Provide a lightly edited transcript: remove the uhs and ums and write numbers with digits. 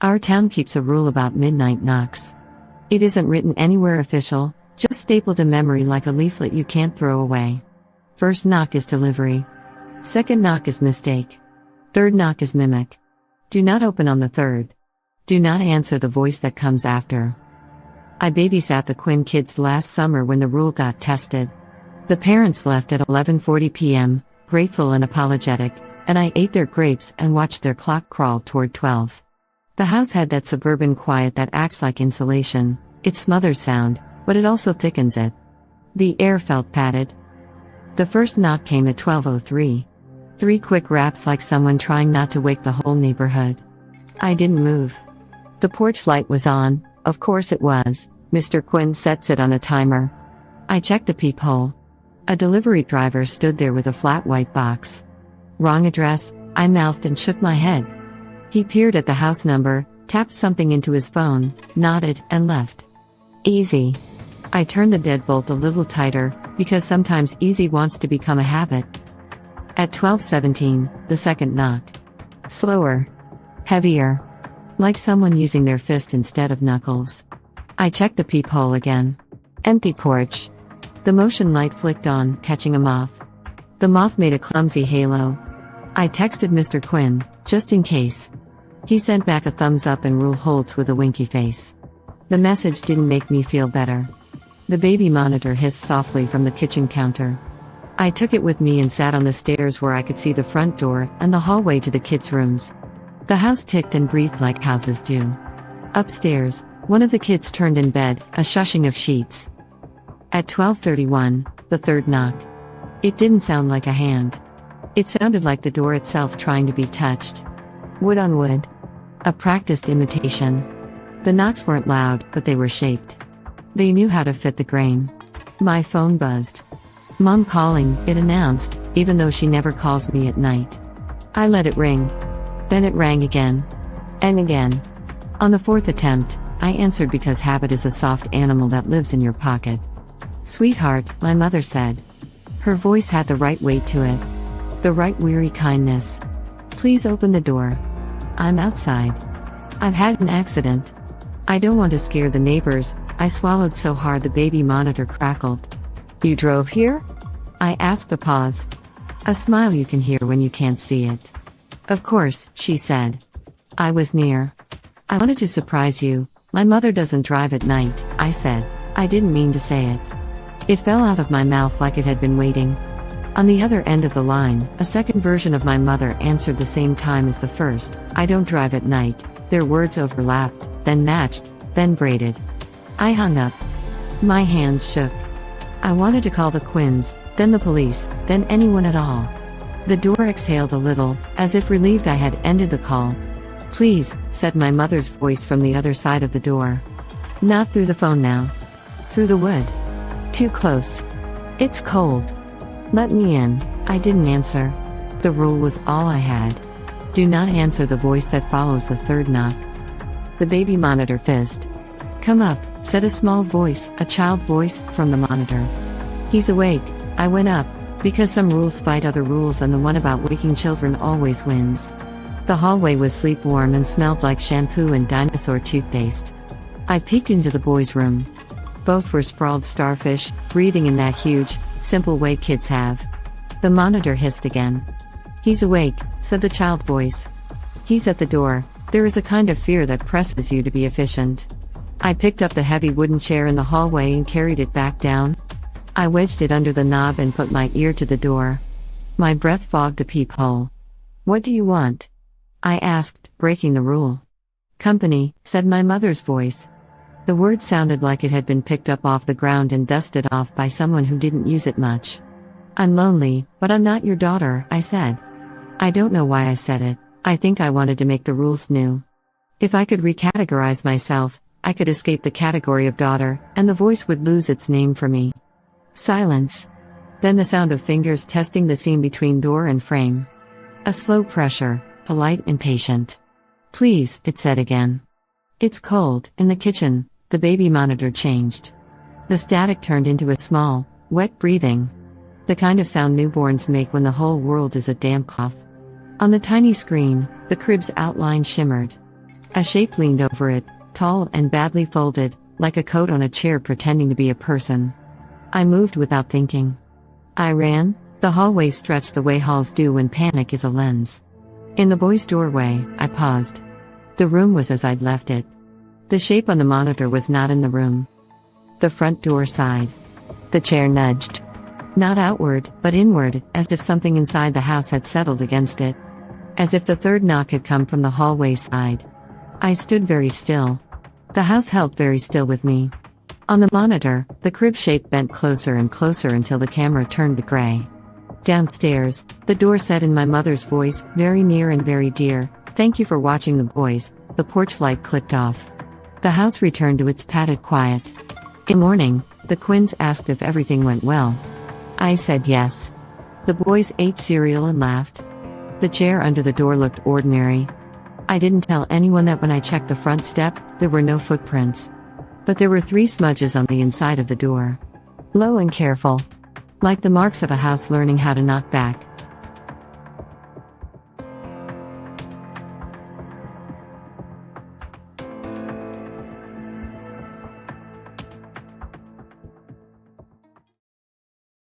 Our town keeps a rule about midnight knocks. It isn't written anywhere official, just stapled to memory like a leaflet you can't throw away. First knock is delivery. Second knock is mistake. Third knock is mimic. Do not open on the third. Do not answer the voice that comes after. I babysat the Quinn kids last summer when the rule got tested. The parents left at 11:40 p.m., grateful and apologetic, and I ate their grapes and watched their clock crawl toward 12. The house had that suburban quiet that acts like insulation. It smothers sound, but it also thickens it. The air felt padded. The first knock came at 12:03. 3 quick raps like someone trying not to wake the whole neighborhood. I didn't move. The porch light was on, of course it was. Mr. Quinn sets it on a timer. I checked the peephole. A delivery driver stood there with a flat white box. Wrong address, I mouthed and shook my head. He peered at the house number, tapped something into his phone, nodded, and left. Easy. I turned the deadbolt a little tighter, because sometimes easy wants to become a habit. At 12:17, the second knock. Slower. Heavier. Like someone using their fist instead of knuckles. I checked the peephole again. Empty porch. The motion light flicked on, catching a moth. The moth made a clumsy halo. I texted Mr. Quinn, just in case. He sent back a thumbs up and rule holds with a winky face. The message didn't make me feel better. The baby monitor hissed softly from the kitchen counter. I took it with me and sat on the stairs where I could see the front door and the hallway to the kids' rooms. The house ticked and breathed like houses do. Upstairs, one of the kids turned in bed, a shushing of sheets. At 12:31, the third knock. It didn't sound like a hand. It sounded like the door itself trying to be touched. Wood on wood. A practiced imitation. The knocks weren't loud, but they were shaped. They knew how to fit the grain. My phone buzzed. Mom calling, it announced, even though she never calls me at night. I let it ring. Then it rang again. And again. On the fourth attempt, I answered because habit is a soft animal that lives in your pocket. Sweetheart, my mother said. Her voice had the right weight to it. The right weary kindness. Please open the door. I'm outside. I've had an accident. I don't want to scare the neighbors. I swallowed so hard the baby monitor crackled. You drove here? I asked a pause. A smile you can hear when you can't see it. Of course, she said. I was near. I wanted to surprise you. My mother doesn't drive at night, I said. I didn't mean to say it. It fell out of my mouth like it had been waiting. On the other end of the line, a second version of my mother answered the same time as the first. I don't drive at night. Their words overlapped, then matched, then braided. I hung up. My hands shook. I wanted to call the Quinns, then the police, then anyone at all. The door exhaled a little, as if relieved I had ended the call. Please, said my mother's voice from the other side of the door. Not through the phone now. Through the wood. Too close. It's cold. Let me in. I didn't answer. The rule was all I had. Do not answer the voice that follows the third knock. The baby monitor fizzed. Come up, said a small voice, a child voice, from the monitor. He's awake. I went up, because some rules fight other rules and the one about waking children always wins. The hallway was sleep-warm and smelled like shampoo and dinosaur toothpaste. I peeked into the boys' room. Both were sprawled starfish, breathing in that huge, simple way kids have. The monitor hissed again. He's awake, said the child voice. He's at the door. There is a kind of fear that presses you to be efficient. I picked up the heavy wooden chair in the hallway and carried it back down. I wedged it under the knob and put my ear to the door. My breath fogged the peephole. What do you want? I asked, breaking the rule. Company, said my mother's voice. The word sounded like it had been picked up off the ground and dusted off by someone who didn't use it much. I'm lonely, but I'm not your daughter, I said. I don't know why I said it. I think I wanted to make the rules new. If I could recategorize myself, I could escape the category of daughter, and the voice would lose its name for me. Silence. Then the sound of fingers testing the seam between door and frame. A slow pressure, polite and patient. Please, it said again. It's cold, in the kitchen. The baby monitor changed. The static turned into a small, wet breathing. The kind of sound newborns make when the whole world is a damp cloth. On the tiny screen, the crib's outline shimmered. A shape leaned over it, tall and badly folded, like a coat on a chair pretending to be a person. I moved without thinking. I ran. The hallway stretched the way halls do when panic is a lens. In the boy's doorway, I paused. The room was as I'd left it. The shape on the monitor was not in the room. The front door sighed. The chair nudged. Not outward, but inward, as if something inside the house had settled against it. As if the third knock had come from the hallway side. I stood very still. The house held very still with me. On the monitor, the crib shape bent closer and closer until the camera turned to gray. Downstairs, the door said in my mother's voice, very near and very dear, "Thank you for watching the boys." The porch light clicked off. The house returned to its padded quiet. In the morning, the Quinns asked if everything went well. I said yes. The boys ate cereal and laughed. The chair under the door looked ordinary. I didn't tell anyone that when I checked the front step, there were no footprints. But there were 3 smudges on the inside of the door. Low and careful. Like the marks of a house learning how to knock back.